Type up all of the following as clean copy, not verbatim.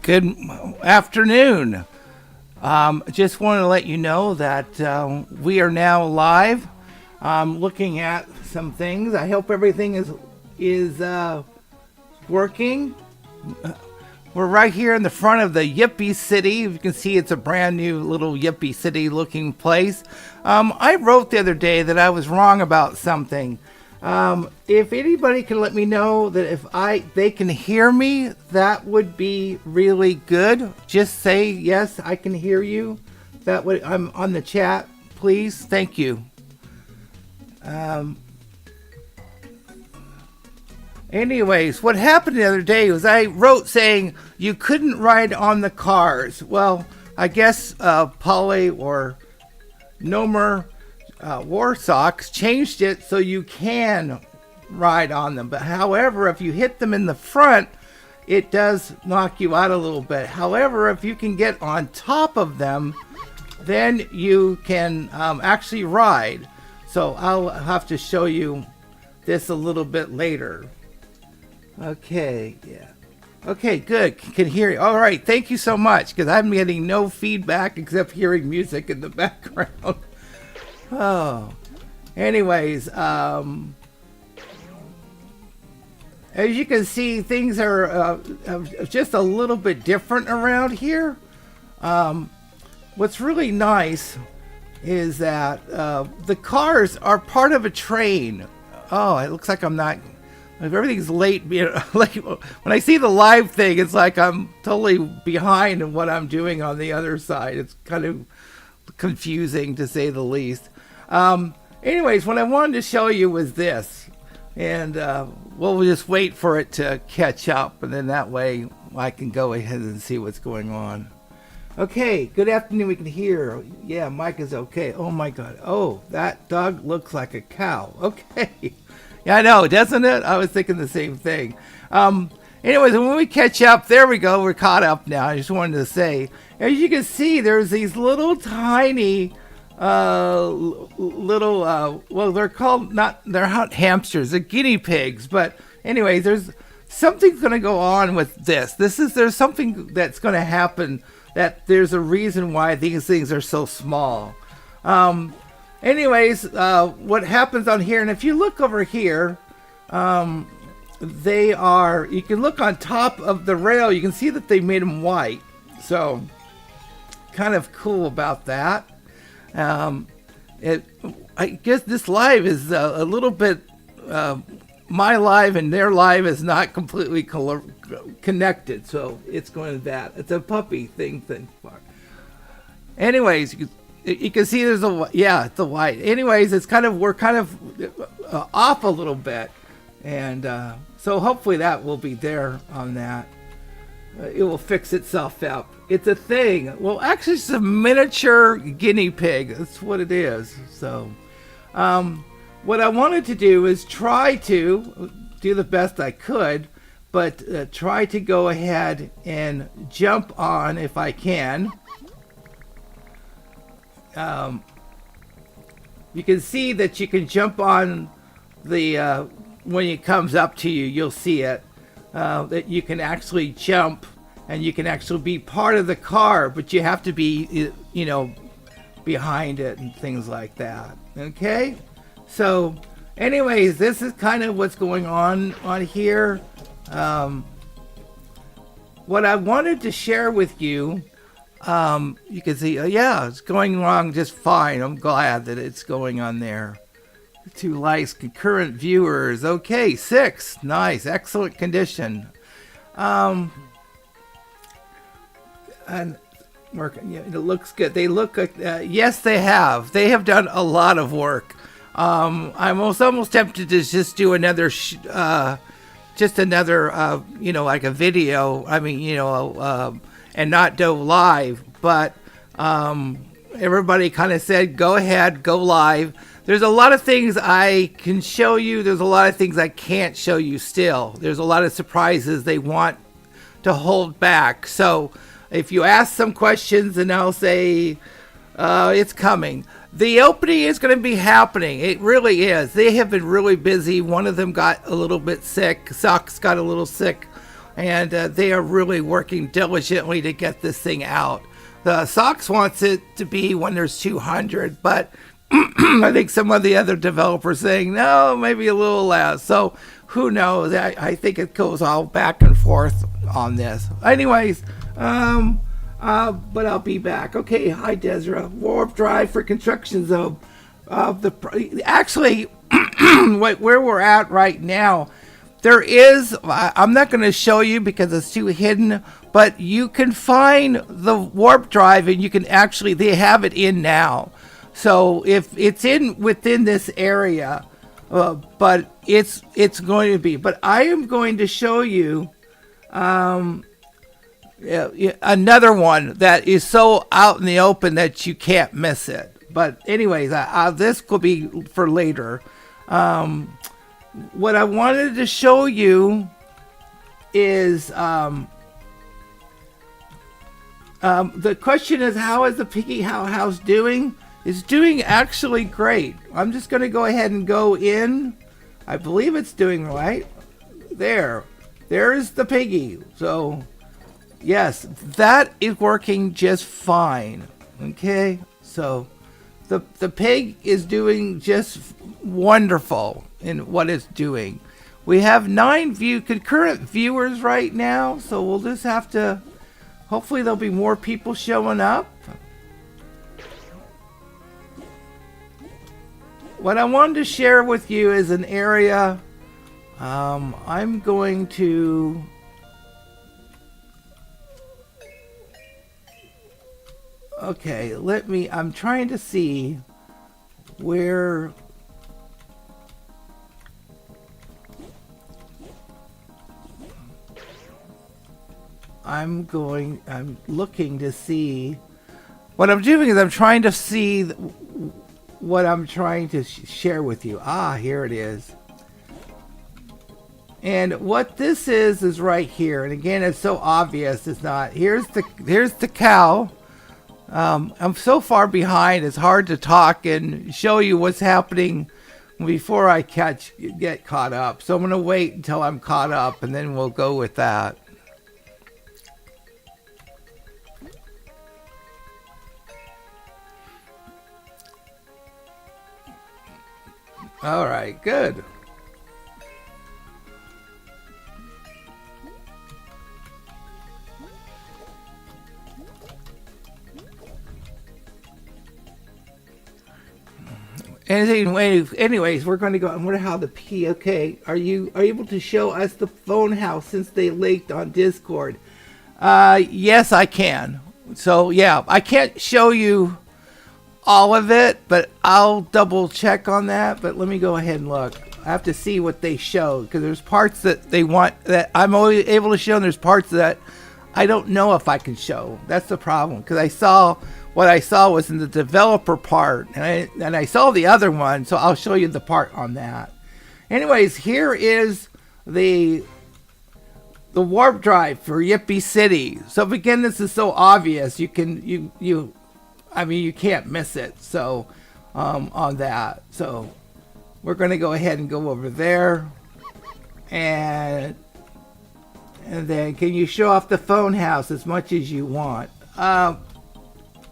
Good afternoon. Just wanted to let you know that we are now live. Looking at some things. I hope everything is working. We're right here in the front of the Yippee City. You can see it's a brand new little Yippee City looking place. I wrote the other day that I was wrong about something. If anybody can let me know that if they can hear me, that would be really good. Just say yes, I can hear you. That way I'm on the chat, please. Thank you. Anyways, what happened the other day was I wrote saying you couldn't ride on the cars. Well, I guess Poly or Nomer Warsocks changed it so you can ride on them. But however, if you hit them in the front, it does knock you out a little bit. However, if you can get on top of them, then you can actually ride. So I'll have to show you this a little bit later. Okay, yeah. Okay, good. Can hear you. All right, thank you so much, because I'm getting no feedback except hearing music in the background. Oh, anyways, as you can see, things are just a little bit different around here. What's really nice is that the cars are part of a train. Oh, it looks like I'm not. Everything's late. Like when I see the live thing, it's like I'm totally behind in what I'm doing on the other side. It's kind of confusing to say the least. Anyways, what I wanted to show you was this, and we'll just wait for it to catch up, and then that way I can go ahead and see what's going on. Okay, good afternoon. We can hear. Yeah, Mike is okay. Oh my God. Oh, that dog looks like a cow. Okay. Yeah, I know, doesn't it? I was thinking the same thing. Anyways, when we catch up, there we go. We're caught up now. I just wanted to say, as you can see, there's these little tiny, well, they're not hamsters, they're guinea pigs. But anyways, there's something's going to go on with this. There's something that's going to happen, that there's a reason why these things are so small. Anyways, what happens on here, and if you look over here, you can look on top of the rail, you can see that they made them white. So, kind of cool about that. I guess this live is a little bit, my live and their live is not completely connected, so it's going to that. It's a puppy thing. Anyways, you can see there's it's a white. Anyways, we're kind of off a little bit, and so hopefully that will be there on that. It will fix itself out. It's a thing. Well, actually, it's a miniature guinea pig. That's what it is. So, what I wanted to do is try to do the best I could, but try to go ahead and jump on if I can. You can see that you can jump on the when it comes up to you, you'll see it, that you can actually jump and you can actually be part of the car, but you have to be, behind it and things like that. Okay, so anyways, this is kind of what's going on here. What I wanted to share with you, you can see, yeah, it's going along just fine. I'm glad that it's going on there. 2 likes, concurrent viewers. Okay, 6. Nice, excellent condition. And working, yeah, it looks good. They look like, yes, they have. They have done a lot of work. I'm almost tempted to just do another, like a video. I mean, and not do live, but everybody kind of said, go ahead, go live. There's a lot of things I can show you. There's a lot of things I can't show you still. There's a lot of surprises they want to hold back. So if you ask some questions, and I'll say, it's coming. The opening is going to be happening. It really is. They have been really busy. One of them got a little bit sick. Socks got a little sick. and they are really working diligently to get this thing out. The Sox wants it to be when there's 200, but I think some of the other developers saying no, maybe a little less. So who knows? I think it goes all back and forth on this. Anyways, but I'll be back. Okay, hi Desra. Warp drive for construction zone. Actually, where we're at right now, there is. I'm not going to show you because it's too hidden. But you can find the warp drive, and you can actually. They have it in now. So if it's within this area, but it's going to be. But I am going to show you another one that is so out in the open that you can't miss it. But anyways, this could be for later. What I wanted to show you is the question is, how is the piggy house doing? It's doing actually great. I'm just going to go ahead and go in. I believe it's doing right. There's the piggy. So yes, that is working just fine. Okay, so the pig is doing just wonderful in what it's doing. We have 9 concurrent viewers right now, so we'll just have to. Hopefully, there'll be more people showing up. What I wanted to share with you is an area. I'm going to. Okay, I'm trying to see where. I'm looking to see. What I'm doing is I'm trying to see what I'm trying to share with you. Here it is. And what this is right here. And again, it's so obvious. It's not. Here's the cow. I'm so far behind. It's hard to talk and show you what's happening before I get caught up. So I'm going to wait until I'm caught up, and then we'll go with that. All right, good. Anyways, we're going to go. I wonder how the P. Okay, are you able to show us the phone house since they linked on Discord? Yes, I can. So yeah, I can't show you all of it, but I'll double check on that. But let me go ahead and look. I have to see what they show, because there's parts that they want that I'm only able to show, and there's parts that I don't know if I can show. That's the problem, because what I saw was in the developer part, and I saw the other one, so I'll show you the part on that. Anyways, here is the warp drive for Yippee City. So again, this is so obvious. You can't miss it. So on that, so we're going to go ahead and go over there, and then can you show off the phone house as much as you want?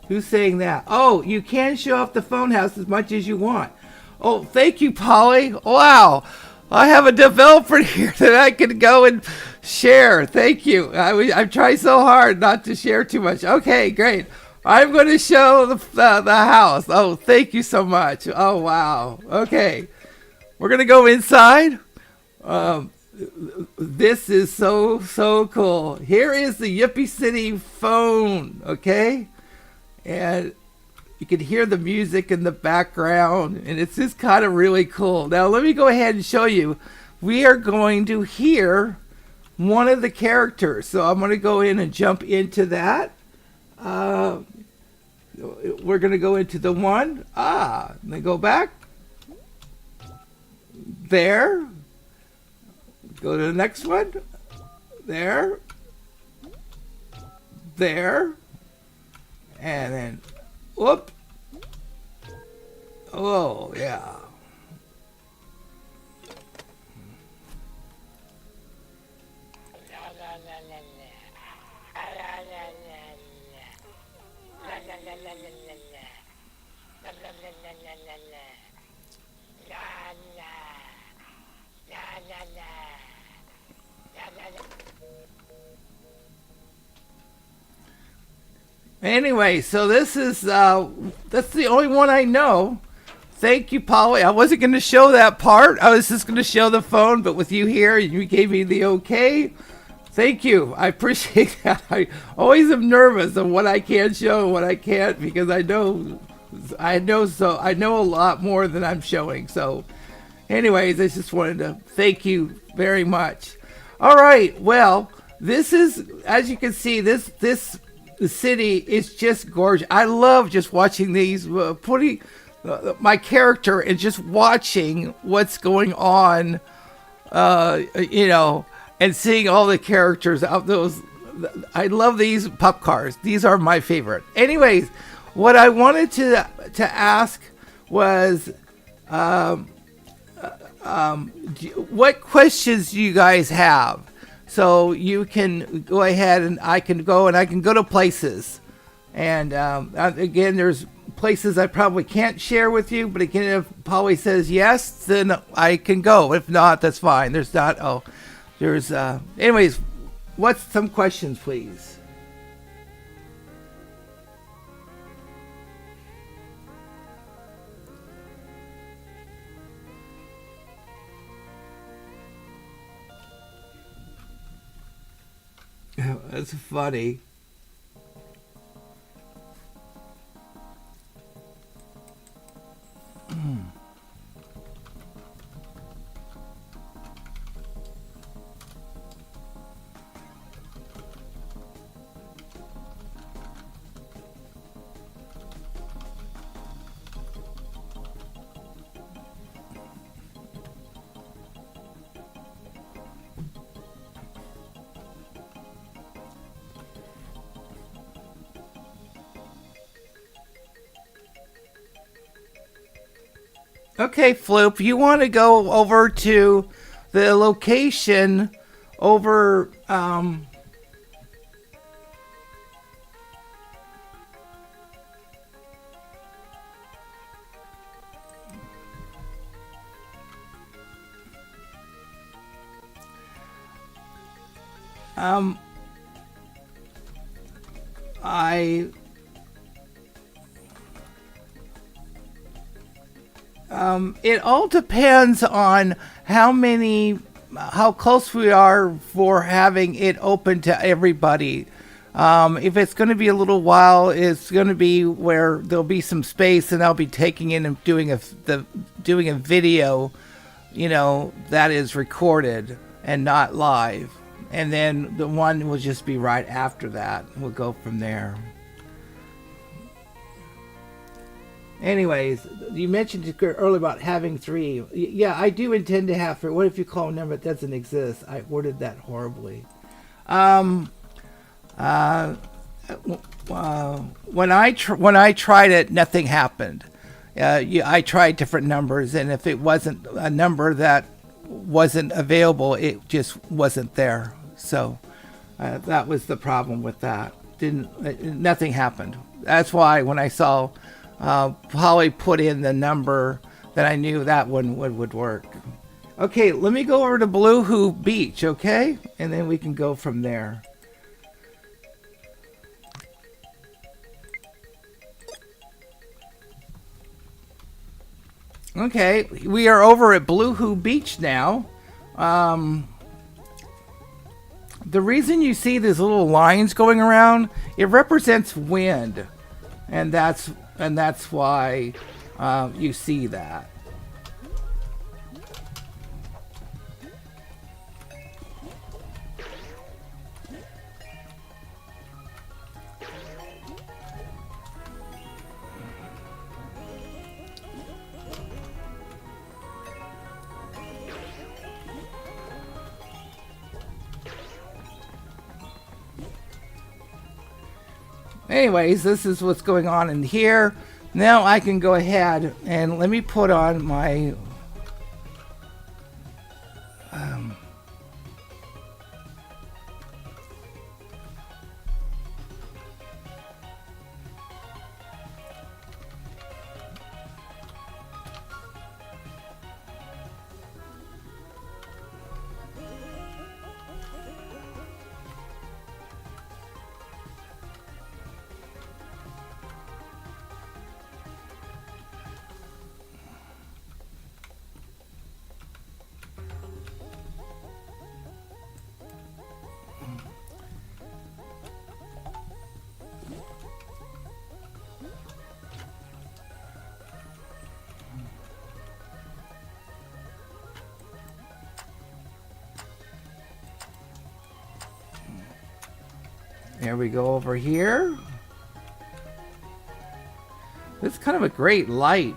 Who's saying that? Oh, you can show off the phone house as much as you want. Oh, thank you, Polly. Wow, I have a developer here that I can go and share. Thank you. I'm trying so hard not to share too much. Okay, great. I'm going to show the house. Oh, thank you so much. Oh, wow. Okay. We're going to go inside. This is so cool. Here is the Yippee City phone, okay? And you can hear the music in the background, and it's just kind of really cool. Now, let me go ahead and show you. We are going to hear one of the characters. So I'm going to go in and jump into that. We're going to go into the one. Then go back. There. Go to the next one. There. There. And then, whoop. Oh, yeah. Anyway, so this is that's the only one I know. Thank you, Polly. I wasn't going to show that part. I was just going to show the phone, but with you here, you gave me the okay. Thank you. I appreciate that. I always am nervous of what I can show and what I can't because I know a lot more than I'm showing. So, anyways, I just wanted to thank you very much. All right. Well, this is, as you can see, this city is just gorgeous. I love just watching these, putting my character and just watching what's going on, and seeing all the characters out those. I love these pup cars. These are my favorite. Anyways, what I wanted to ask was, what questions do you guys have? So you can go ahead and I can go to places. And again, there's places I probably can't share with you. But again, if Polly says yes, then I can go. If not, that's fine. Anyways, what's some questions, please? That's funny. Okay, Floop, you want to go over to the location over, I it all depends on how close we are for having it open to everybody. If it's going to be a little while, it's going to be where there'll be some space, and I'll be taking in and doing a video, that is recorded and not live, and then the one will just be right after that. We'll go from there. Anyways, you mentioned earlier about having 3. Yeah, I do intend to have 3. What if you call a number that doesn't exist? I worded that horribly. When I tried it, nothing happened. I tried different numbers, and if it wasn't a number that wasn't available, it just wasn't there. So that was the problem with that. Nothing happened. That's why when I saw Polly put in the number, that I knew that one would work. Okay, let me go over to Bloohoo Beach, okay? And then we can go from there. Okay, we are over at Bloohoo Beach now. The reason you see these little lines going around, it represents wind. And that's why you see that. Anyways, this is what's going on in here. Now I can go ahead and let me put on my There we go over here. It's kind of a great light.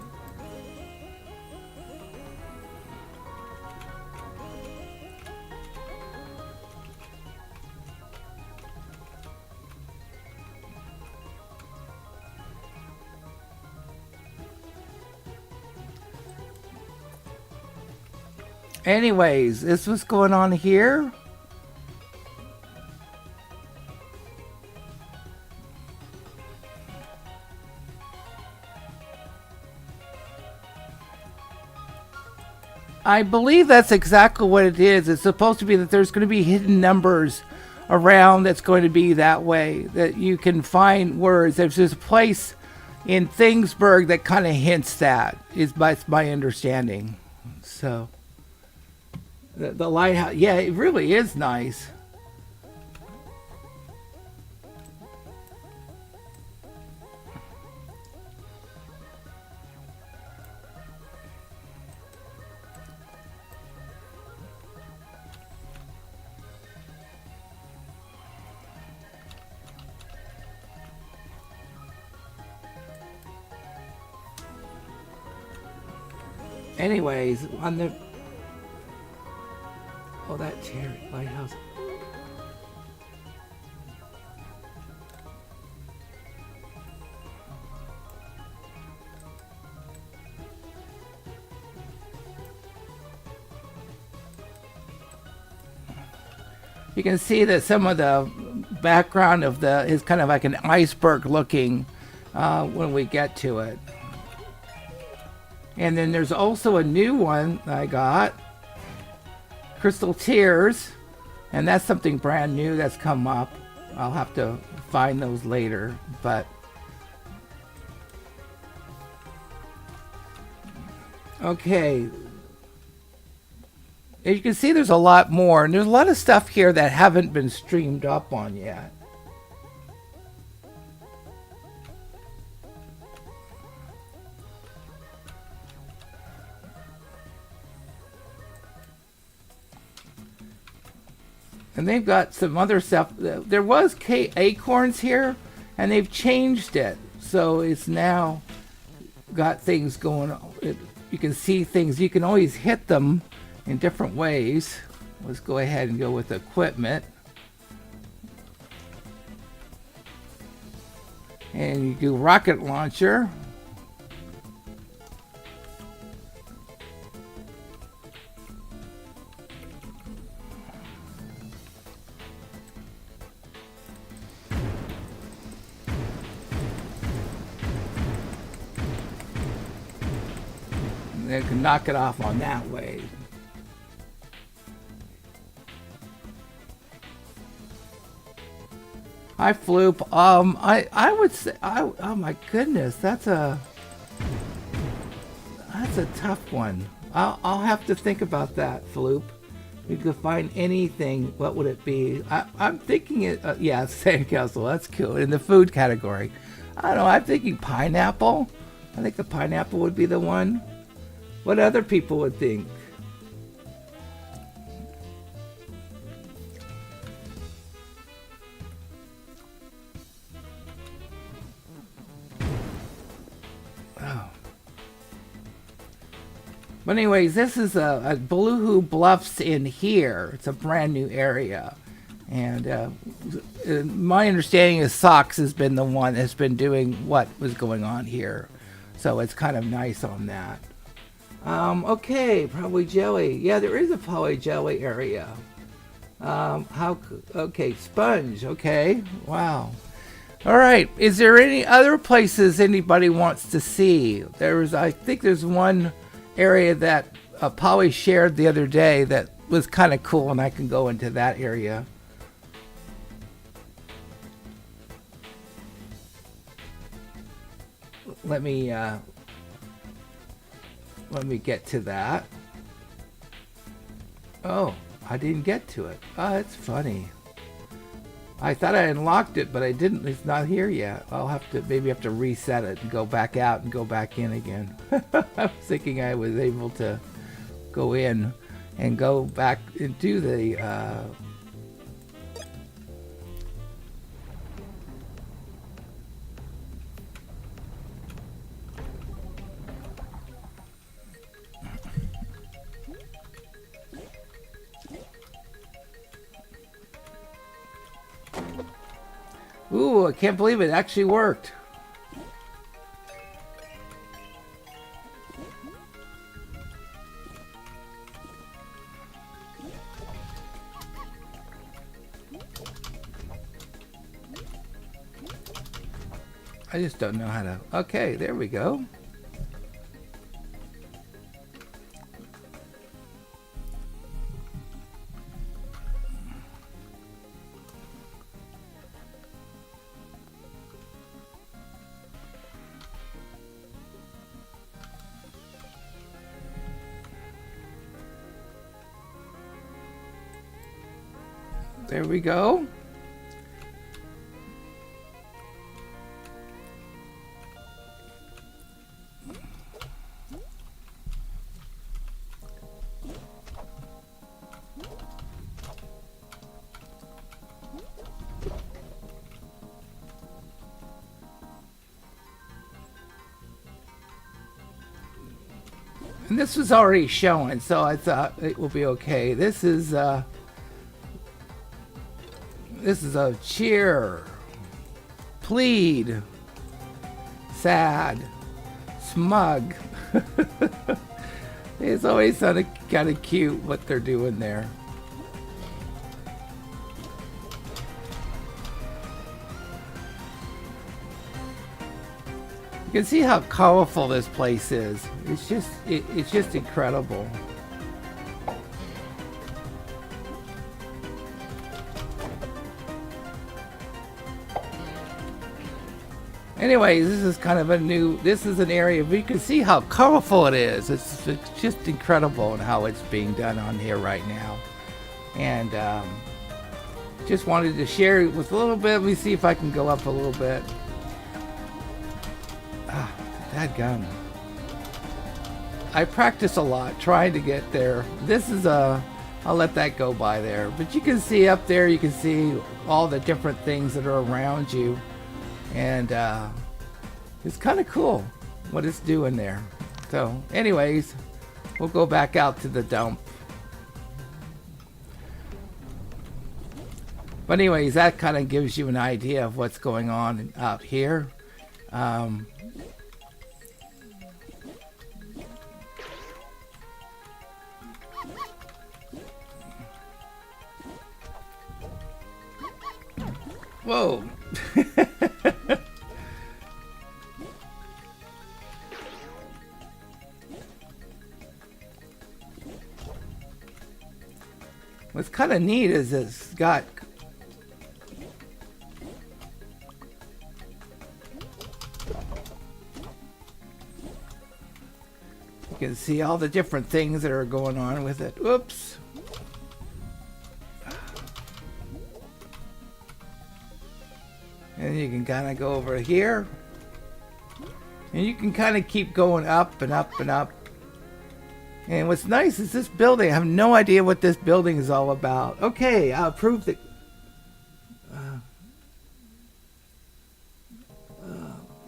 Anyways, this was going on here. I believe that's exactly what it is. It's supposed to be that there's going to be hidden numbers around that's going to be that way. That you can find words. There's this place in Thingsburg that kind of hints that, is my understanding. So, the lighthouse, yeah, it really is nice. Anyways, on the... Oh, that cherry lighthouse. You can see that some of the background of the is kind of like an iceberg looking when we get to it. And then there's also a new one I got, Crystal Tears, and that's something brand new that's come up. I'll have to find those later, but okay. As you can see, there's a lot more, and there's a lot of stuff here that haven't been streamed up on yet. And they've got some other stuff. There was acorns here, and they've changed it. So it's now got things going on. You can see things. You can always hit them in different ways. Let's go ahead and go with equipment. And you do rocket launcher. They can knock it off on that way. Hi, Floop. I would say, oh my goodness, that's a tough one. I'll have to think about that, Floop. If you could find anything, what would it be? I'm thinking it. Yeah, sandcastle. That's cool. In the food category, I don't know. I'm thinking pineapple. I think the pineapple would be the one. What other people would think? Oh. But anyways, this is a Bloohoo Bluffs in here. It's a brand new area. And my understanding is Socks has been the one that's been doing what was going on here. So it's kind of nice on that. Okay, probably jelly. Yeah, there is a probably jelly area. Okay, sponge. Okay, wow. All right, is there any other places anybody wants to see? I think there's one area that Polly shared the other day that was kind of cool, and I can go into that area. Let me get to that. Oh, I didn't get to it. Oh, that's funny. I thought I unlocked it, but I didn't. It's not here yet. I'll have to maybe have to reset it and go back out and go back in again. I was thinking I was able to go in and go back and do the Ooh, I can't believe it actually worked. I just don't know how to... Okay, there we go. There we go. And this was already showing, so I thought it will be okay. This is a cheer, plead, sad, smug. It's always kind of cute what they're doing there. You can see how colorful this place is. It's just incredible. Anyways, this is kind of this is an area, but you can see how colorful it is. It's just incredible in how it's being done on here right now. And just wanted to share it with a little bit. Let me see if I can go up a little bit. Dadgum. I practice a lot trying to get there. This is I'll let that go by there. But you can see up there, you can see all the different things that are around you. And it's kind of cool what it's doing there. So anyways, we'll go back out to the dump. But anyways, that kind of gives you an idea of what's going on out here. Whoa. What's kind of neat is it's got you can see all the different things that are going on with it. Oops. And you can kind of go over here. And you can kind of keep going up and up and up. And what's nice is this building. I have no idea what this building is all about. Okay, I'll prove that.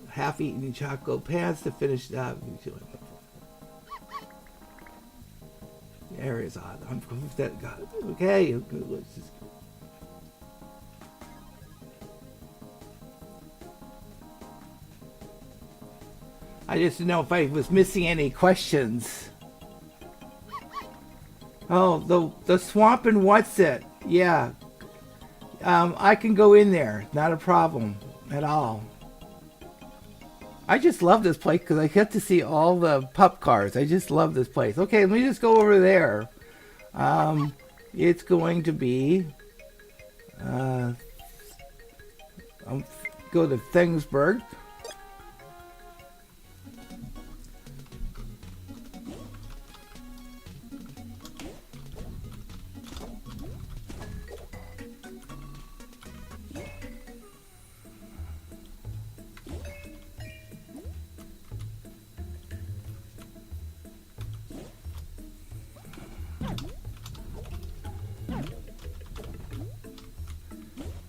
Half-eaten chocolate pants to finish that. The area is odd. Okay, let's just. I just didn't know if I was missing any questions. Oh, the swamp and what's it? Yeah. I can go in there. Not a problem at all. I just love this place because I get to see all the pup cars. I just love this place. Okay, let me just go over there. It's going to be... I'll go to Thingsburg.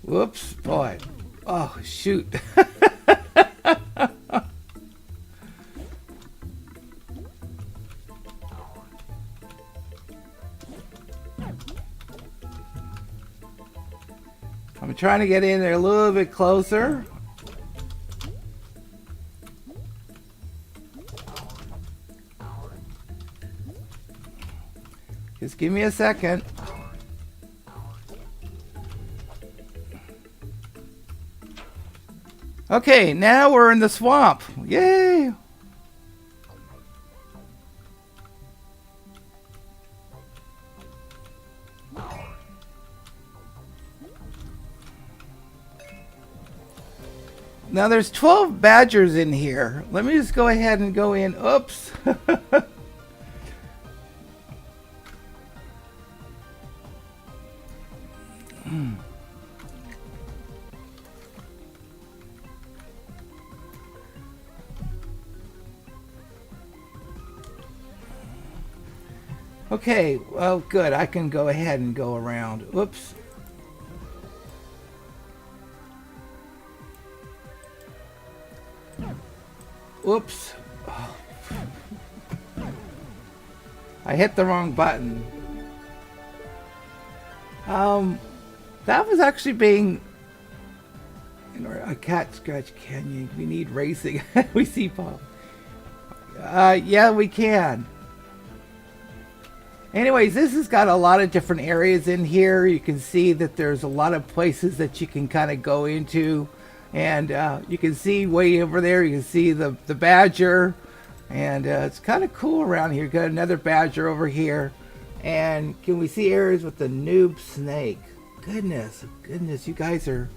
Whoops, boy. Oh, shoot. I'm trying to get in there a little bit closer. Just give me a second. Okay, now we're in the swamp. Yay! Now there's 12 badgers in here. Let me just go ahead and go in. Oops. Okay, well, good. I can go ahead and go around. Whoops. Whoops. Oh. I hit the wrong button. That was actually being a cat scratch canyon. We need racing. We see Paul. Yeah, we can. Anyways, this has got a lot of different areas in here. You can see that there's a lot of places that you can kind of go into. And you can see way over there, you can see the badger. And it's kind of cool around here. Got another badger over here. And can we see areas with the noob snake? Goodness, you guys are...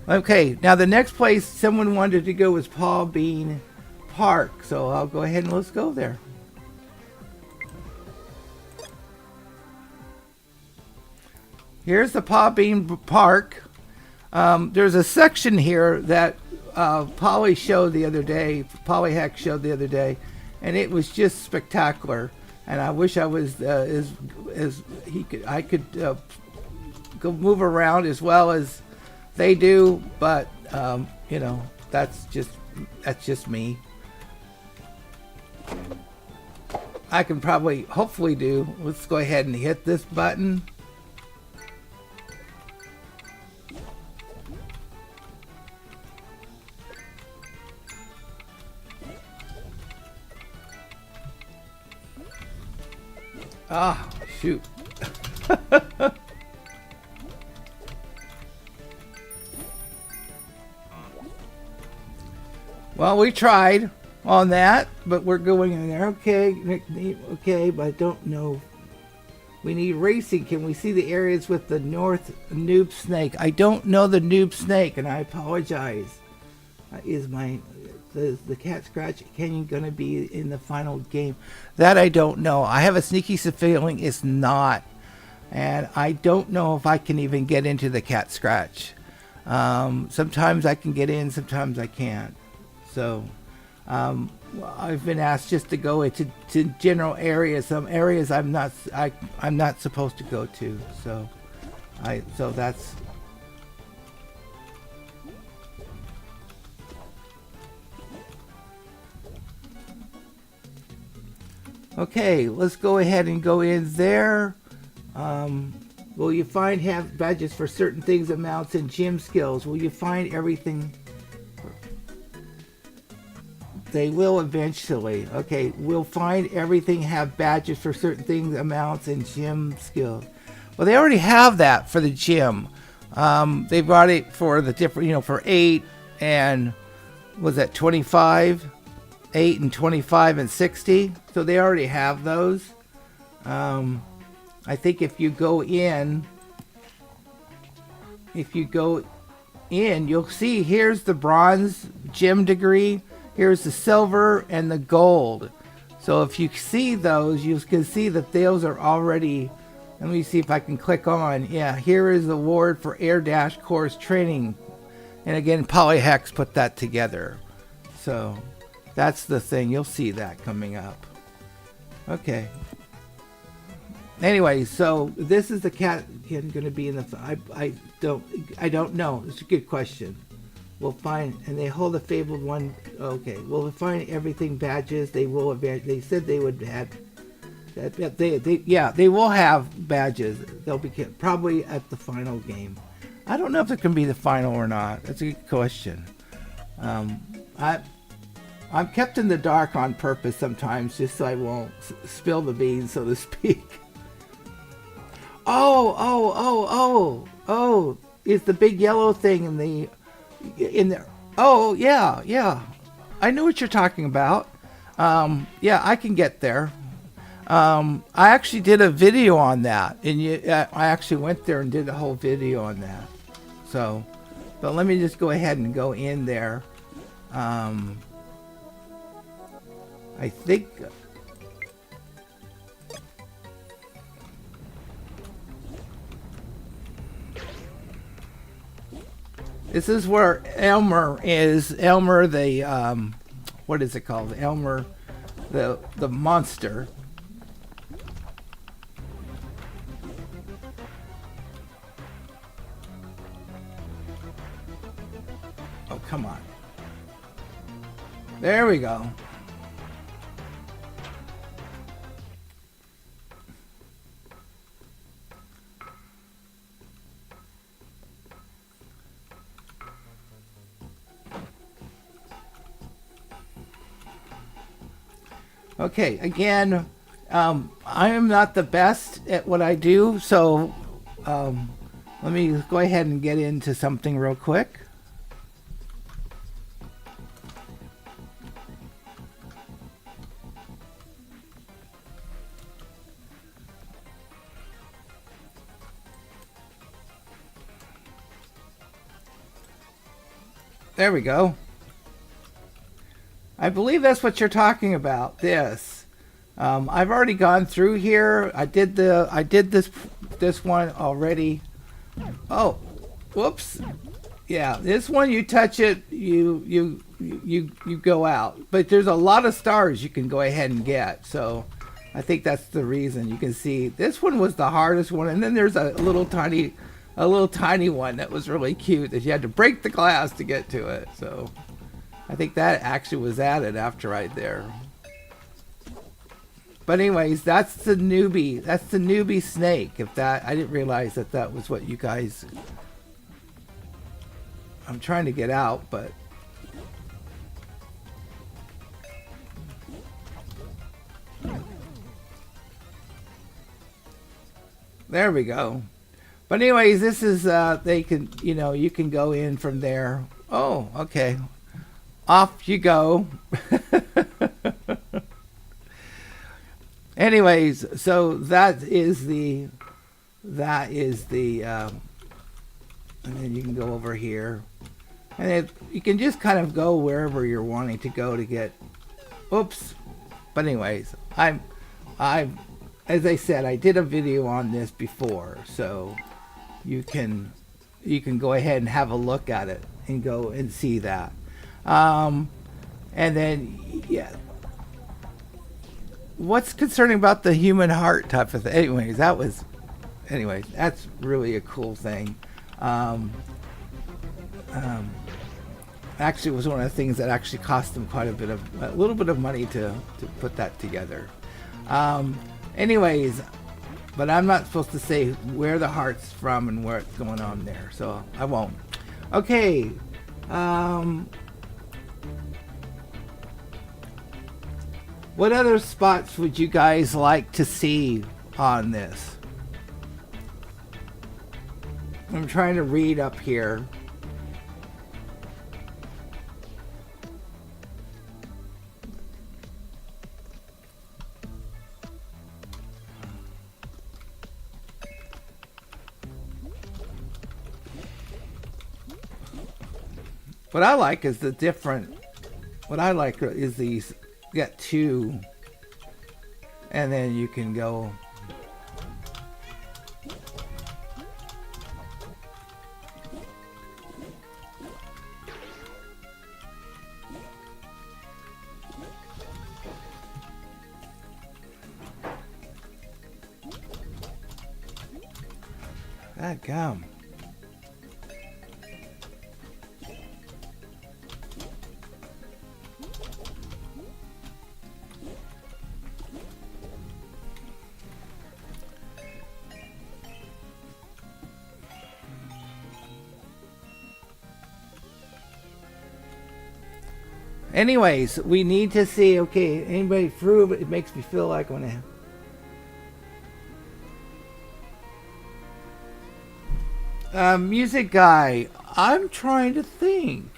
Okay, now the next place someone wanted to go was Paw Bean Park. So I'll go ahead and let's go there. Here's the Paw Bean Park. There's a section here that Polyhex showed the other day, and it was just spectacular. And I wish I was I could go move around as well as they do, but you know, that's just me. I can probably hopefully do. Let's go ahead and hit this button. Ah, shoot. Well, we tried on that, but we're going in there. Okay, but I don't know. We need racing. Can we see the areas with the north noob snake? I don't know the noob snake, and I apologize. Is the cat scratch canyon gonna be in the final game? That I don't know. I have a sneaky feeling it's not, and I don't know if I can even get into the cat scratch. Sometimes I can get in, sometimes I can't. So I've been asked just to go into general areas. Some areas I'm not supposed to go to. So that's. Okay, let's go ahead and go in there. Will you have badges for certain things, amounts, and gym skills? Will you find everything? They will eventually. Okay, we'll find everything, have badges for certain things, amounts, and gym skills. Well, they already have that for the gym. They brought it for the different, for 8 and was that 25? 8 and 25 and 60, so they already have those. I think if you go in, you'll see here's the bronze gym degree, here's the silver and the gold. So if you see those, you can see that those are already. Let me see if I can click on. Yeah, here is the award for Air Dash Course Training, and again, Polyhex put that together. So that's the thing. You'll see that coming up. Okay. Anyway, so this is the cat going to be in the. I don't know. It's a good question. We'll find, and they hold a fabled one. Okay, we'll find everything badges. They will. They said they would have. They will have badges. They'll be probably at the final game. I don't know if it can be the final or not. That's a good question. I'm kept in the dark on purpose sometimes, just so I won't spill the beans, so to speak. Oh! It's the big yellow thing in there. Oh yeah. I know what you're talking about. Yeah, I can get there. I actually did a video on that, and I actually went there and did a whole video on that. So, but let me just go ahead and go in there. I think this is where Elmer is. Elmer, the what is it called? Elmer, the monster. Oh, come on. There we go. Okay, again, I am not the best at what I do, so let me go ahead and get into something real quick. There we go. I believe that's what you're talking about. This. I've already gone through here. I did this one already. Oh, whoops. Yeah, this one you touch it, you go out. But there's a lot of stars you can go ahead and get. So I think that's the reason. You can see this one was the hardest one, and then there's a little tiny one that was really cute that you had to break the glass to get to it. So I think that actually was added after right there. But anyways, that's the newbie. That's the newbie snake. If that, I didn't realize that that was what you guys. I'm trying to get out, but. There we go. But anyways, this is, they can, you can go in from there. Oh, okay. Off you go. Anyways, so that is the, and then you can go over here. And you can just kind of go wherever you're wanting to go to get, oops. But anyways, as I said, I did a video on this before, so you can go ahead and have a look at it and go and see that. And then, yeah. What's concerning about the human heart type of thing? Anyways, that's really a cool thing. Actually, it was one of the things that actually cost them quite a little bit of money to put that together. Anyways, but I'm not supposed to say where the heart's from and where it's going on there, so I won't. Okay. What other spots would you guys like to see on this? I'm trying to read up here. What I like is these. You got two, and then you can go. God gum. Anyways, we need to see. Okay, anybody through? But it makes me feel like when music guy. I'm trying to think.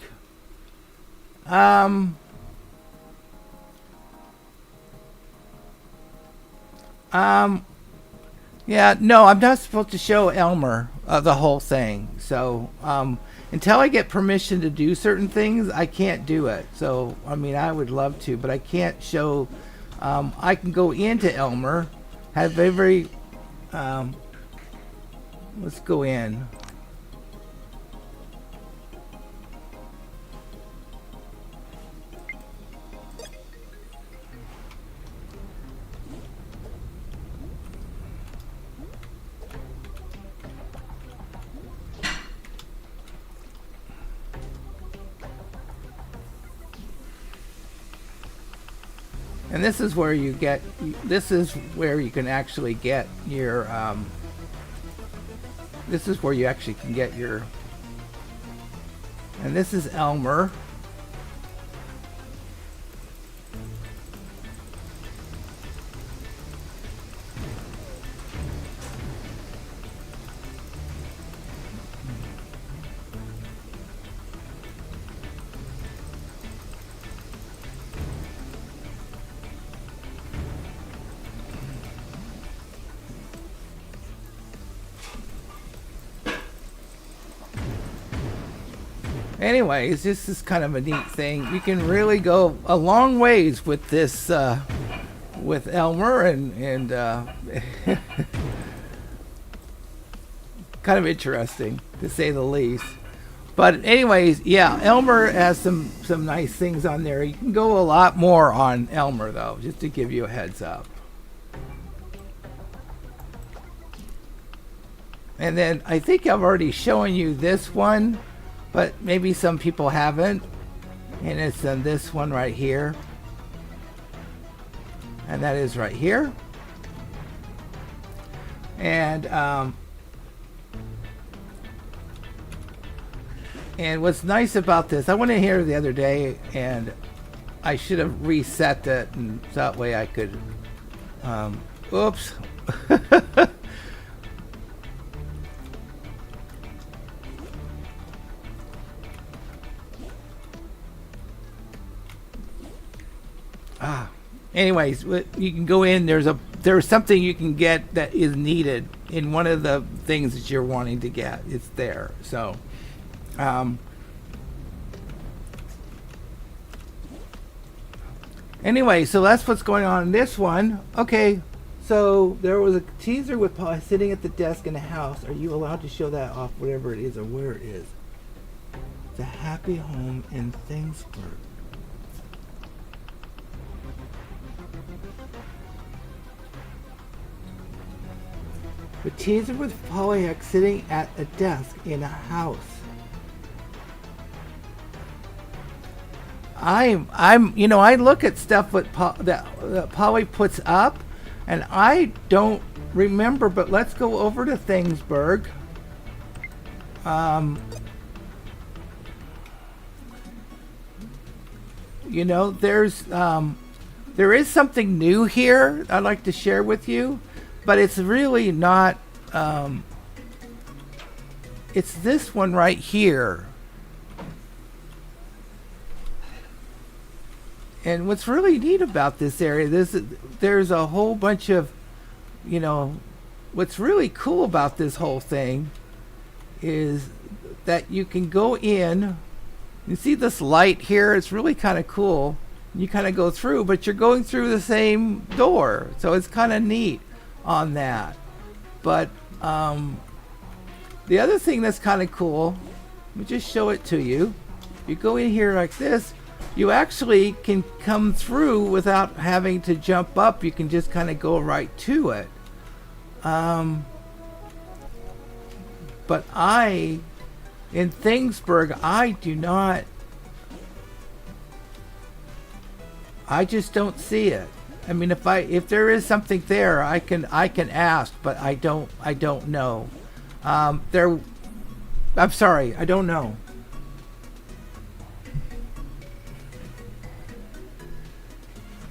Yeah, no, I'm not supposed to show Elmer the whole thing. So, until I get permission to do certain things, I can't do it. So, I mean, I would love to, but I can't show. I can go into Elmer, have every. Let's go in. And this is where you get. This is where you can actually get your. This is where you actually can get your. And this is Elmer. Anyways, this is kind of a neat thing. You can really go a long ways with this, with Elmer, and kind of interesting to say the least. But anyways, yeah, Elmer has some nice things on there. You can go a lot more on Elmer though, just to give you a heads up. And then I think I've already shown you this one, but maybe some people haven't. And it's on this one right here. And that is right here. And what's nice about this, I went in here the other day and I should have reset that, and so that way I could, oops. Anyways, you can go in. There's something you can get that is needed in one of the things that you're wanting to get. It's there. So, anyway, so that's what's going on in this one. Okay, so there was a teaser with Paul sitting at the desk in a house. Are you allowed to show that off, whatever it is or where it is? It's a happy home in Thingsburg. A teaser with Polyhex sitting at a desk in a house. I look at stuff that Poly puts up, and I don't remember. But let's go over to Thingsburg. There is something new here I'd like to share with you. But it's really not, it's this one right here. And what's really neat about this area, there's a whole bunch of, what's really cool about this whole thing is that you can go in, you see this light here, it's really kind of cool. You kind of go through, but you're going through the same door. So it's kind of neat on that. But the other thing that's kind of cool, let me just show it to you. You go in here like this, you actually can come through without having to jump up. You can just kind of go right to it. But in Thingsburg, I just don't see it. I mean, if there is something there, I can ask, but I don't know. I'm sorry, I don't know.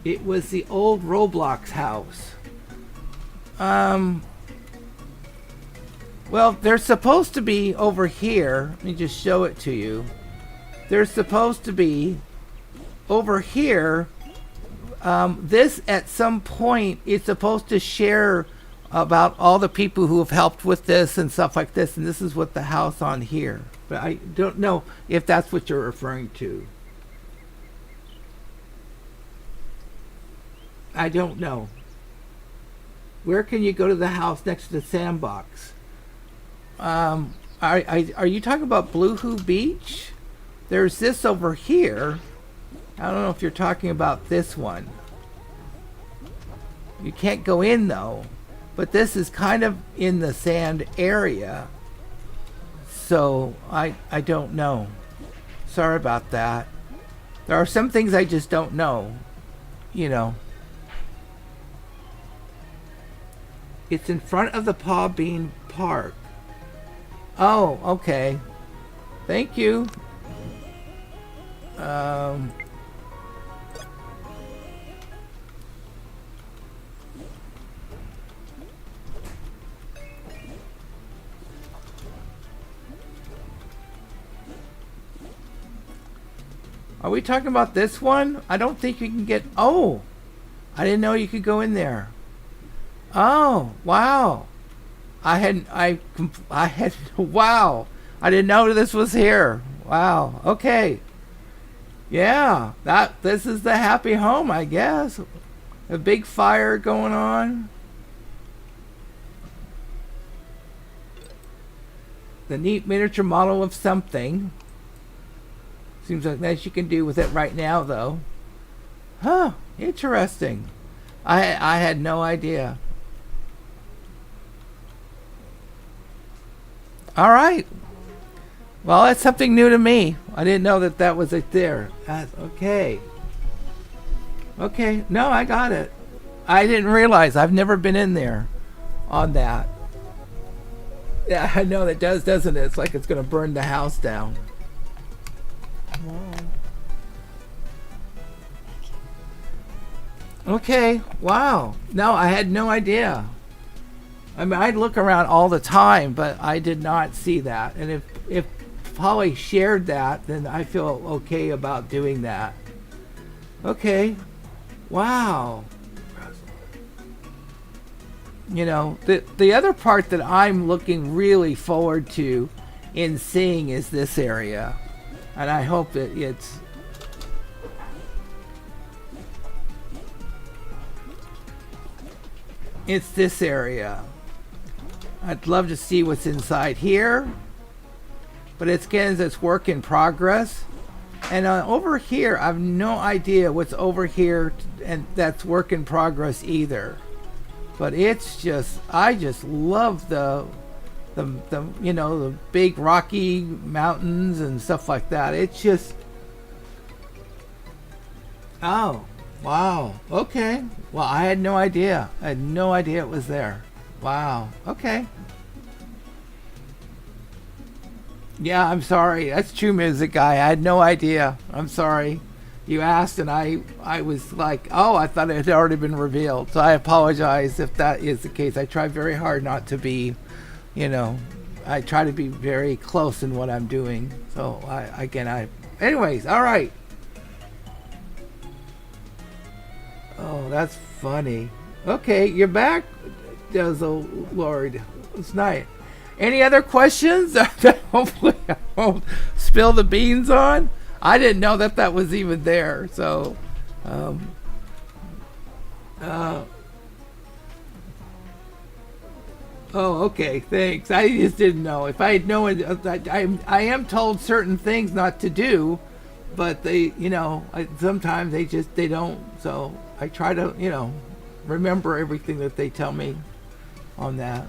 It was the old Roblox house. Well, they're supposed to be over here. Let me just show it to you. They're supposed to be over here. This, at some point, is supposed to share about all the people who have helped with this and stuff like this. And this is what the house on here. But I don't know if that's what you're referring to. I don't know. Where can you go to the house next to the sandbox? Are you talking about Bloohoo Beach? There's this over here. I don't know if you're talking about this one. You can't go in though. But this is kind of in the sand area. So I don't know. Sorry about that. There are some things I just don't know. You know. It's in front of the Paw Bean Park. Oh, okay. Thank you. Are we talking about this one? I don't think you can get... Oh! I didn't know you could go in there. Oh, wow. Wow. I didn't know this was here. Wow. Okay. Yeah. This is the happy home, I guess. A big fire going on. The neat miniature model of something. Seems like that you can do with it right now, though. Huh. Interesting. I had no idea. All right. Well, that's something new to me. I didn't know that was it there. Okay. Okay. No, I got it. I didn't realize. I've never been in there on that. Yeah, I know that does, doesn't it? It's like it's going to burn the house down. Okay. Wow. No, I had no idea. I mean, I'd look around all the time, but I did not see that. And if Polly shared that, then I feel okay about doing that. Okay. Wow. You know, the other part that I'm looking really forward to in seeing is this area. And I hope that it's this area. I'd love to see what's inside here, but it's work in progress. And over here, I have no idea what's over here, and that's work in progress either. But it's just, I just love the you know, the big rocky mountains and stuff like that. It's just, oh, wow, okay. Well, I had no idea. I had no idea it was there. Wow. Okay. Yeah, I'm sorry. That's True Music Guy. I had no idea. I'm sorry. You asked and I was like, oh, I thought it had already been revealed. So I apologize if that is the case. I try very hard not to be, you know, I try to be very close in what I'm doing. So anyways, all right. Oh, that's funny. Okay, you're back. Oh Lord, it's nice. Any other questions that hopefully I won't spill the beans on? I didn't know that was even there. So, oh, okay, thanks. I just didn't know. If I had known, I am told certain things not to do, but they, you know, sometimes they don't. So I try to, you know, remember everything that they tell me on that.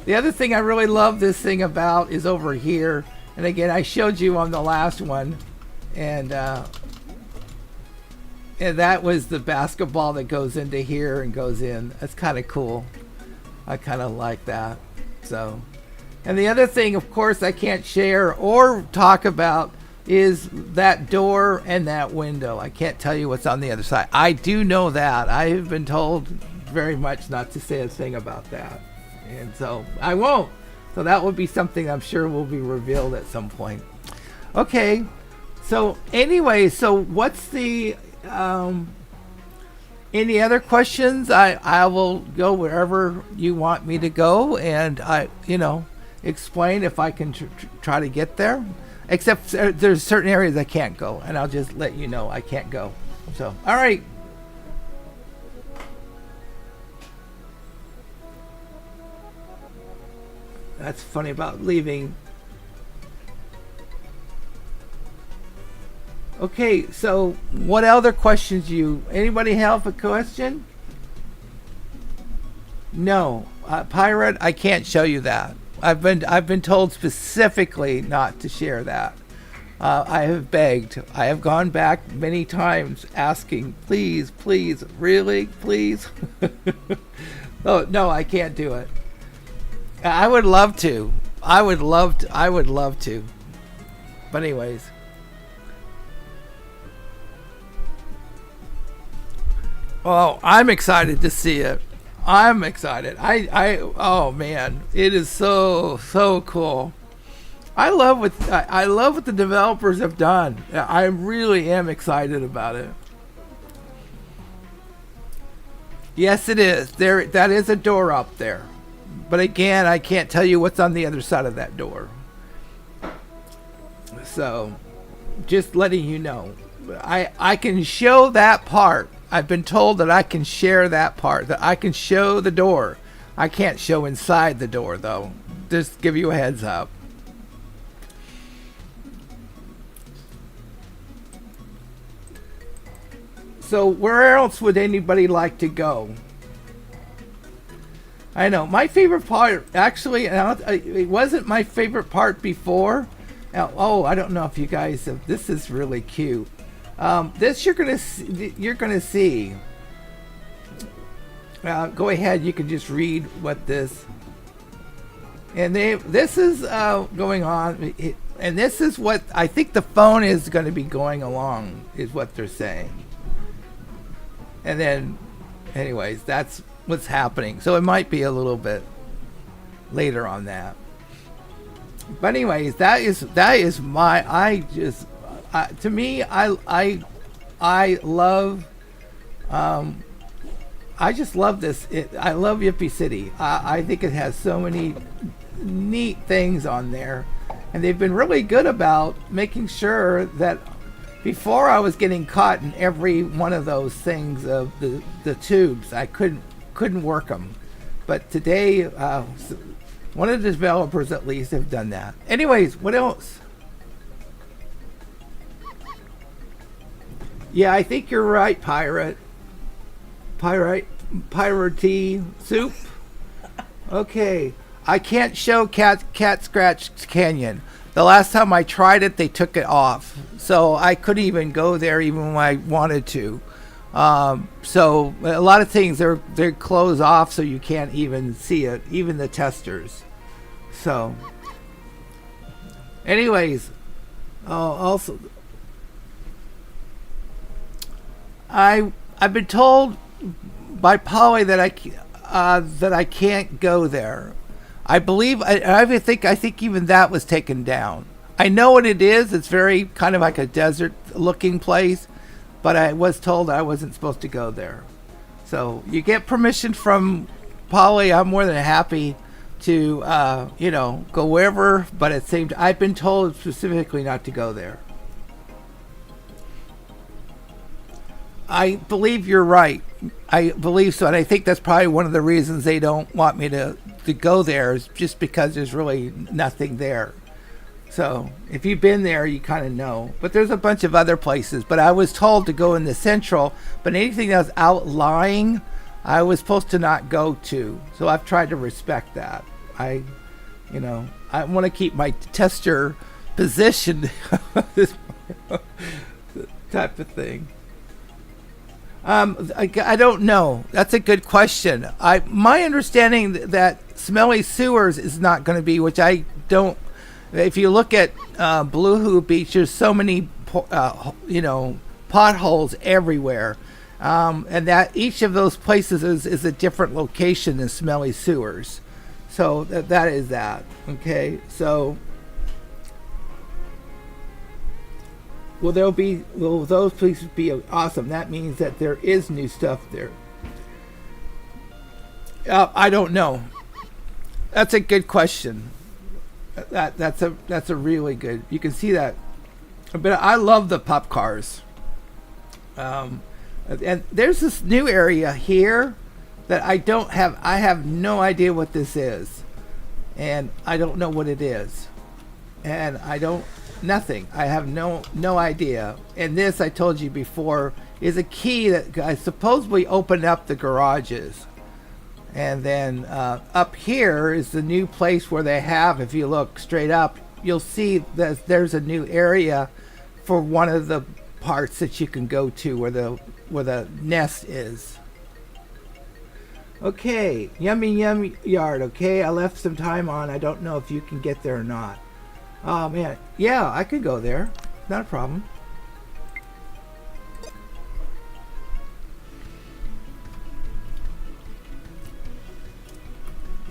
The other thing I really love this thing about is over here. And again, I showed you on the last one. And that was the basketball that goes into here and goes in. That's kind of cool. I kind of like that. So, and the other thing, of course, I can't share or talk about is that door and that window. I can't tell you what's on the other side. I do know that. I have been told very much not to say a thing about that. And so I won't. So that would be something I'm sure will be revealed at some point. Okay. So anyway, so what's the any other questions? I will go wherever you want me to go, and I explain if I can try to get there. Except there's certain areas I can't go, and I'll just let you know I can't go. So, all right. That's funny about leaving. Okay, so what other questions anybody have a question? No. Pirate, I can't show you that. I've been told specifically not to share that. I have begged. I have gone back many times asking, please, please, really, please. Oh, no, I can't do it. I would love to. I would love to. But anyways. Oh, I'm excited to see it. I'm excited. Oh man, it is so cool. I love what the developers have done. I really am excited about it. Yes, it is. That is a door up there. But again, I can't tell you what's on the other side of that door. So, just letting you know. I can show that part. I've been told that I can share that part, that I can show the door. I can't show inside the door, though. Just give you a heads up. So where else would anybody like to go? I know. My favorite part, actually, it wasn't my favorite part before. Oh, I don't know if you guys have, this is really cute. This you're gonna see. Go ahead. You can just read what this. And this is going on, and this is what I think the phone is going to be going along. Is what they're saying. And then, anyways, that's what's happening. So it might be a little bit later on that. But anyways, that is my. To me, I love. I just love this. I love Yippee City. I think it has so many neat things on there, and they've been really good about making sure that before I was getting caught in every one of those things of the tubes, I couldn't work them. But today, one of the developers at least have done that. Anyways, what else? Yeah, I think you're right, Pirate Soup. Okay, I can't show Cat Scratch Canyon. The last time I tried it, they took it off, so I couldn't even go there even when I wanted to. So a lot of things they're closed off, so you can't even see it, even the testers. So, anyways, also. I've been told by Polly that I can't go there. I believe I think even that was taken down. I know what it is. It's very kind of like a desert looking place, but I was told I wasn't supposed to go there. So you get permission from Polly. I'm more than happy to go wherever, but it seemed I've been told specifically not to go there. I believe you're right. I believe so, and I think that's probably one of the reasons they don't want me to go there, is just because there's really nothing there. So if you've been there, you kind of know. But there's a bunch of other places. But I was told to go in the central, but anything that was outlying, I was supposed to not go to. So I've tried to respect that. I want to keep my tester position, this type of thing. I don't know. That's a good question. My understanding that Smelly Sewers is not going to be, which I don't If you look at Bloohoo Beach, there's so many, potholes everywhere. And that each of those places is a different location than smelly sewers. So that is that. Okay, so will those places be awesome? That means that there is new stuff there. I don't know. That's a good question. That's a really good. You can see that. But I love the pop cars. And there's this new area here that I have no idea what this is, and I don't know what it is, and nothing. I have no idea. And this, I told you before, is a key that I supposedly opened up the garages. And then up here is the new place where they have, if you look straight up, you'll see that there's a new area for one of the parts that you can go to where the nest is. Okay, Yummy Yum Yard. Okay, I left some time on. I don't know if you can get there or not. Oh man, yeah, I could go there. Not a problem.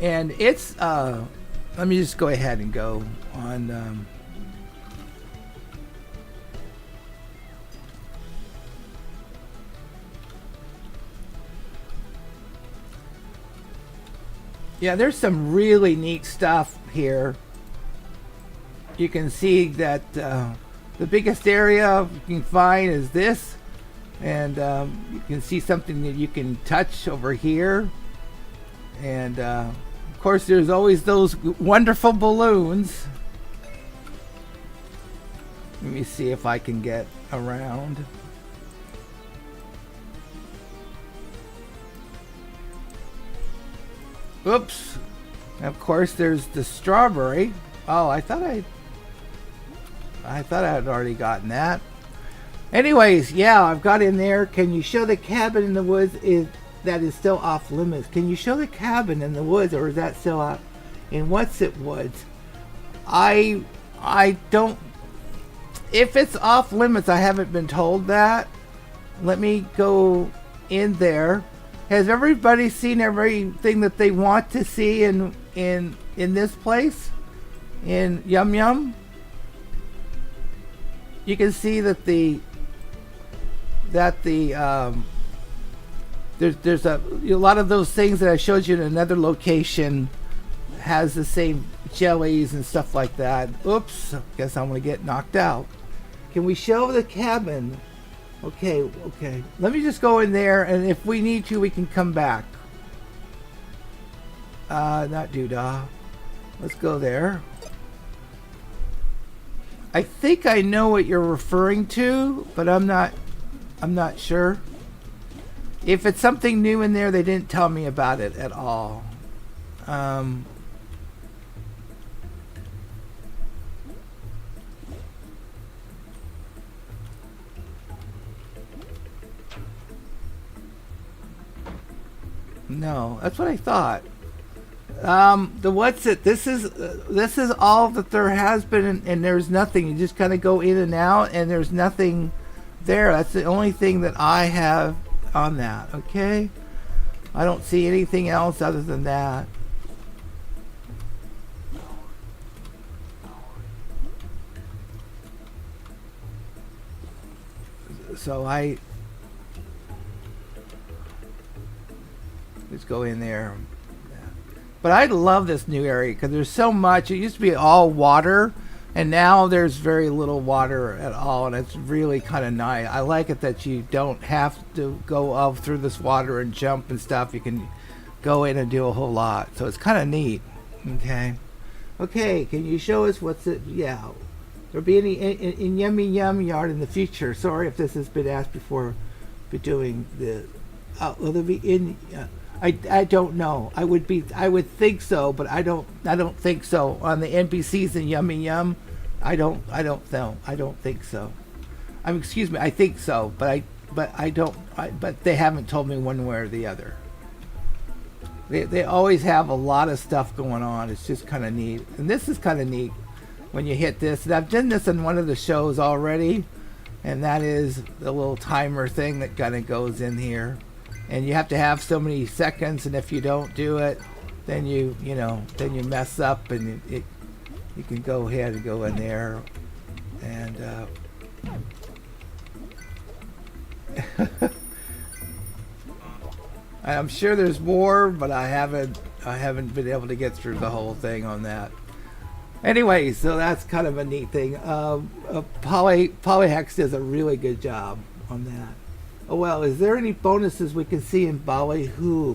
And it's let me just go ahead and go on. Yeah, there's some really neat stuff here. You can see that the biggest area you can find is this, and you can see something that you can touch over here. And of course, there's always those wonderful balloons. Let me see if I can get around. Oops. And of course, there's the strawberry. Oh, I thought I had already gotten that. Anyways, yeah, I've got in there. Can you show the cabin in the woods that is still off limits? Can you show the cabin in the woods, or is that still out in what's it woods? I don't. If it's off limits, I haven't been told that. Let me go in there. Has everybody seen everything that they want to see in this place? In Yum Yum? You can see that there's a lot of those things that I showed you in another location has the same jellies and stuff like that. Oops, guess I'm gonna get knocked out. Can we show the cabin? Okay. Let me just go in there, and if we need to, we can come back. Not doodah. Let's go there. I think I know what you're referring to, but I'm not sure. If it's something new in there, they didn't tell me about it at all. No, that's what I thought. This is all that there has been, and there's nothing. You just kind of go in and out, and there's nothing there. That's the only thing that I have on that. Okay, I don't see anything else other than that. So let's go in there. But I love this new area because there's so much. It used to be all water, and now there's very little water at all, and it's really kind of nice. I like it that you don't have to go through this water and jump and stuff. You can go in and do a whole lot. So it's kind of neat. Okay, can you show us what's it? Yeah. There'll be any in Yummy Yum Yard in the future. Sorry if this has been asked before. Be doing the. Will there be in? I don't know. I would think so, but I don't think so. On the NPCs in Yummy Yum, I don't know. I don't think so. Excuse me. I think so, but I don't. But they haven't told me one way or the other. They always have a lot of stuff going on. It's just kind of neat, and this is kind of neat. when you hit this. And I've done this in one of the shows already, and that is the little timer thing that kind of goes in here. And you have to have so many seconds, and if you don't do it, then you mess up, and you can go ahead and go in there, and I'm sure there's more, but I haven't been able to get through the whole thing on that. Anyway, so that's kind of a neat thing. Polyhex does a really good job on that. Oh well, is there any bonuses we can see in Bloohoo?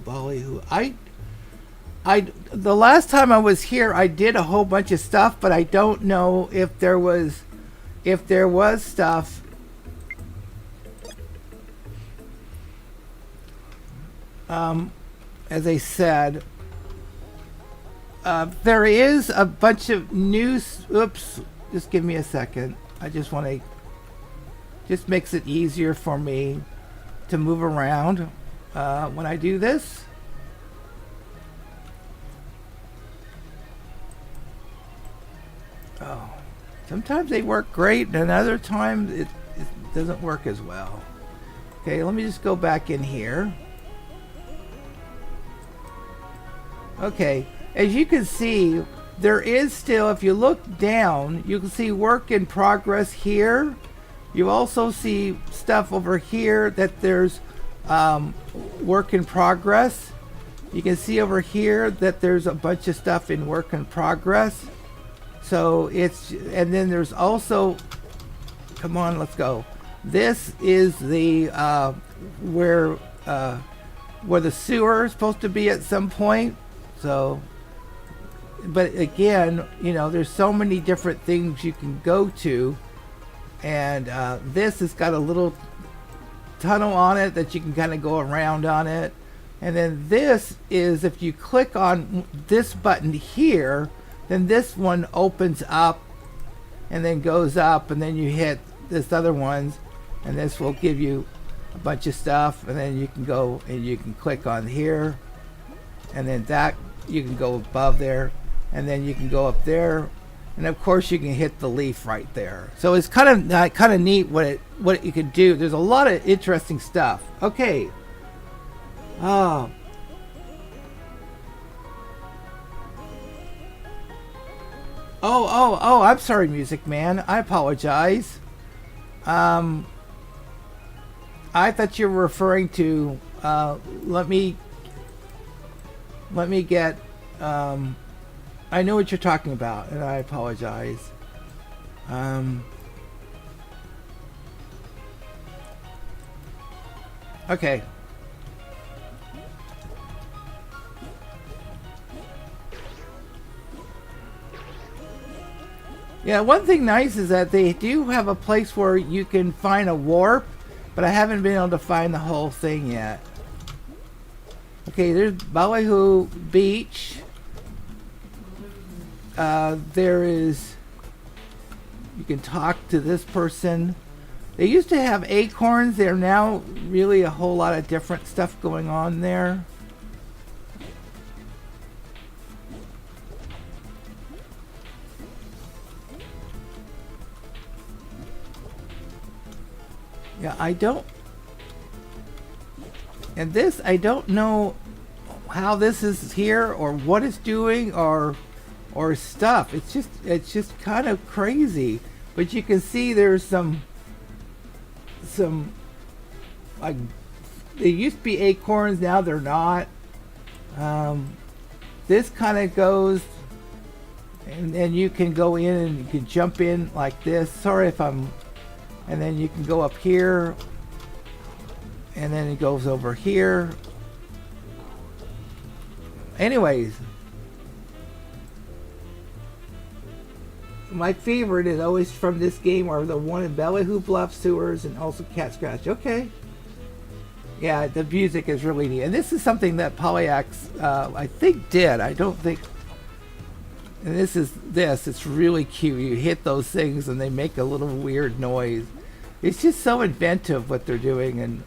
The last time I was here, I did a whole bunch of stuff, but I don't know if there was stuff. As I said, there is a bunch of new. Oops, just give me a second. I just want to. Just makes it easier for me to move around when I do this. Oh, sometimes they work great, and other times it doesn't work as well. Okay, let me just go back in here. Okay, as you can see, there is still, if you look down, you can see work in progress here. You also see stuff over here that there's work in progress. You can see over here that there's a bunch of stuff in work in progress. So it's, and then there's also, come on, let's go. This is the where the sewer is supposed to be at some point. So, but again, there's so many different things you can go to, and this has got a little tunnel on it that you can kind of go around on it. And then this is, if you click on this button here, then this one opens up and then goes up, and then you hit this other ones, and this will give you a bunch of stuff, and then you can go and you can click on here, and then that you can go above there, and then you can go up there, and of course you can hit the leaf right there. So it's kind of neat what you can do. There's a lot of interesting stuff. Okay. Oh. Oh, I'm sorry, Music Man. I apologize. I thought you were referring to let me get I know what you're talking about, and I apologize. Okay. Yeah, one thing nice is that they do have a place where you can find a warp, but I haven't been able to find the whole thing yet. Okay, there's Bloohoo Beach. There is, you can talk to this person. They used to have acorns. They're now really a whole lot of different stuff going on there. Yeah, I don't know how this is here or what it's doing or stuff. It's just kind of crazy. But you can see there's some like, they used to be acorns, now they're not. This kind of goes, and then you can go in and you can jump in like this. Sorry if I'm, and then you can go up here, and then it goes over here. Anyways, my favorite is always from this game are the one in Bloohoo Bluff Sewers and also Cat Scratch. Okay. Yeah, the music is really neat. And this is something that Polyhex, I think, did. I don't think... And it's really cute. You hit those things and they make a little weird noise. It's just so inventive what they're doing, and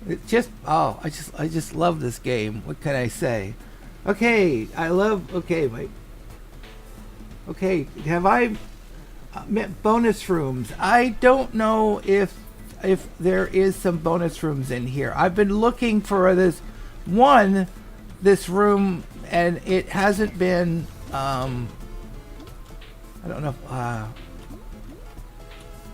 it just, oh, I just love this game. What can I say? Okay, okay, Okay, have I met bonus rooms? I don't know if there is some bonus rooms in here. I've been looking for this room, and it hasn't been. I don't know.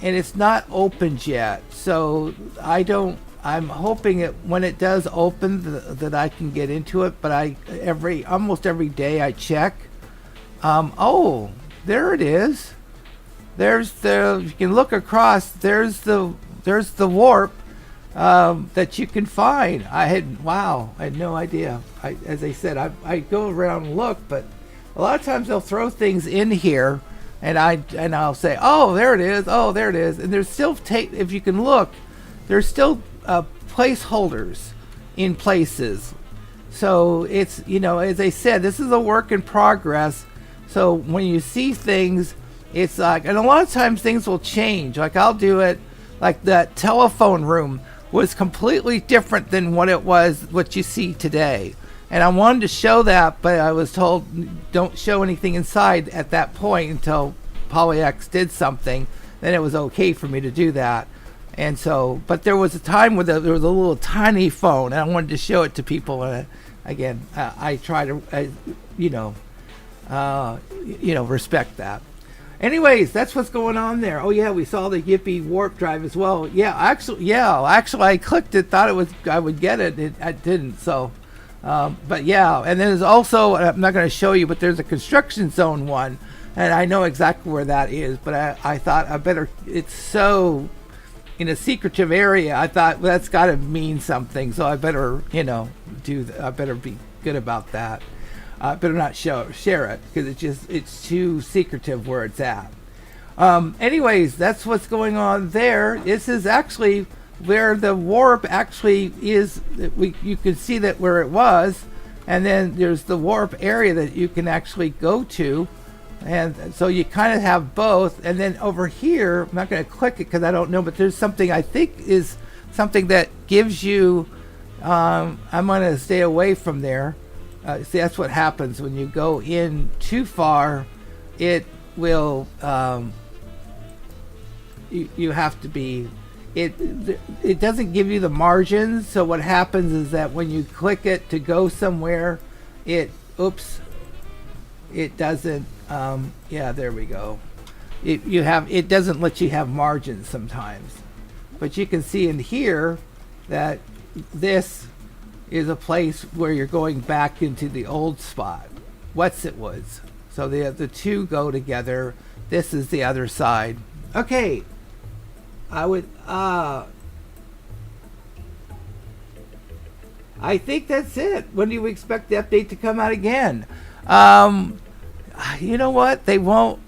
And it's not opened yet, so I don't. I'm hoping it when it does open that I can get into it. But almost every day I check. Oh, there it is. You can look across. There's the warp that you can find. I had no idea. As I said, I go around and look, but a lot of times they'll throw things in here, and I'll say, oh, there it is. Oh, there it is. And there's still if you can look, there's still placeholders in places. So it's, as I said, this is a work in progress. So when you see things, it's like, and a lot of times things will change. Like I'll do it, like that telephone room was completely different than what you see today. And I wanted to show that, but I was told don't show anything inside at that point until Polyhex did something. Then it was okay for me to do that. And so, but there was a time where there was a little tiny phone, and I wanted to show it to people. And again, I try to, respect that. Anyways, that's what's going on there. Oh yeah, we saw the Yippee warp drive as well. Actually, I clicked it, thought I would get it. I didn't. So, but yeah, and then there's also, I'm not going to show you, but there's a construction zone one, and I know exactly where that is. But I thought I better. It's so in a secretive area. I thought, well, that's got to mean something. So I better, I better be good about that. Better not share it because it's too secretive where it's at. Anyways, that's what's going on there. This is actually where the warp actually is. You can see that where it was, and then there's the warp area that you can actually go to, and so you kind of have both. And then over here, I'm not going to click it because I don't know, but there's something I think is something that gives you. I'm going to stay away from there. See, that's what happens when you go in too far. It will. You have to be. It doesn't give you the margins. So what happens is that when you click it to go somewhere, it doesn't. Yeah, there we go. It doesn't let you have margins sometimes, but you can see in here that this is a place where you're going back into the old spot. It was. So the two go together. This is the other side. Okay. I think that's it. When do you expect the update to come out again? You know what? They won't.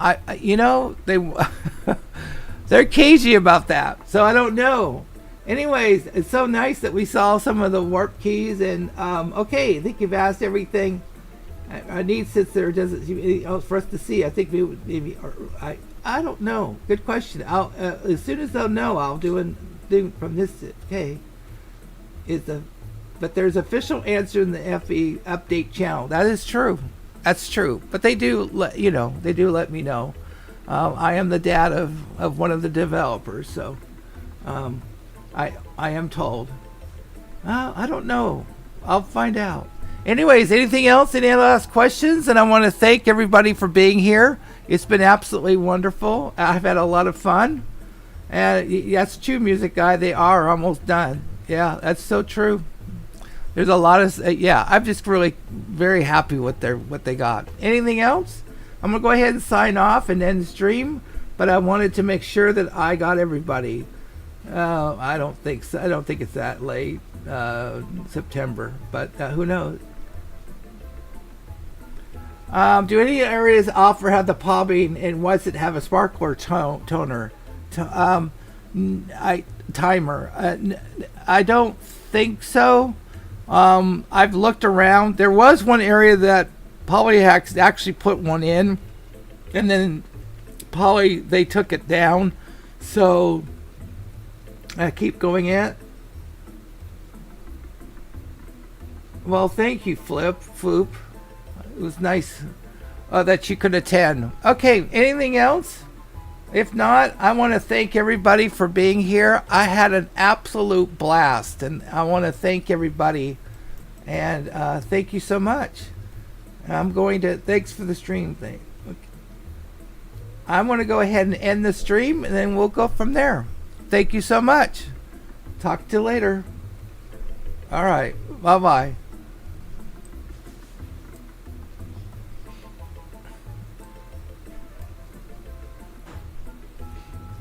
They're cagey about that. So I don't know. Anyways, it's so nice that we saw some of the warp keys, and okay, I think you've asked everything I need, since there doesn't for us to see. I think maybe I don't know. Good question. I'll as soon as they'll know, I'll do from this. Okay, but there's official answer in the FE update channel. That is true. That's true. But they do let They do let me know. I am the dad of one of the developers, so. I am told. I don't know. I'll find out. Anyways, anything else? Any last questions? And I want to thank everybody for being here. It's been absolutely wonderful. I've had a lot of fun. And that's true, Music Guy. They are almost done. Yeah, that's so true. There's a lot of I'm just really very happy with what they got. Anything else? I'm gonna go ahead and sign off and end the stream. But I wanted to make sure that I got everybody. I don't think so. I don't think it's that late, September, but who knows? Do any areas offer have the popping, and was it have a sparkler toner? Timer? I don't think so. I've looked around. There was one area that Polyhex actually put one in, and then they took it down. So. I keep going at. Well, thank you, Floop. It was nice. that you could attend. Okay, anything else? If not, I want to thank everybody for being here. I had an absolute blast, and I want to thank everybody. And thank you so much. I'm going to, thanks for the stream thing. Okay. I'm going to go ahead and end the stream, and then we'll go from there. Thank you so much. Talk to you later. All right. Bye-bye.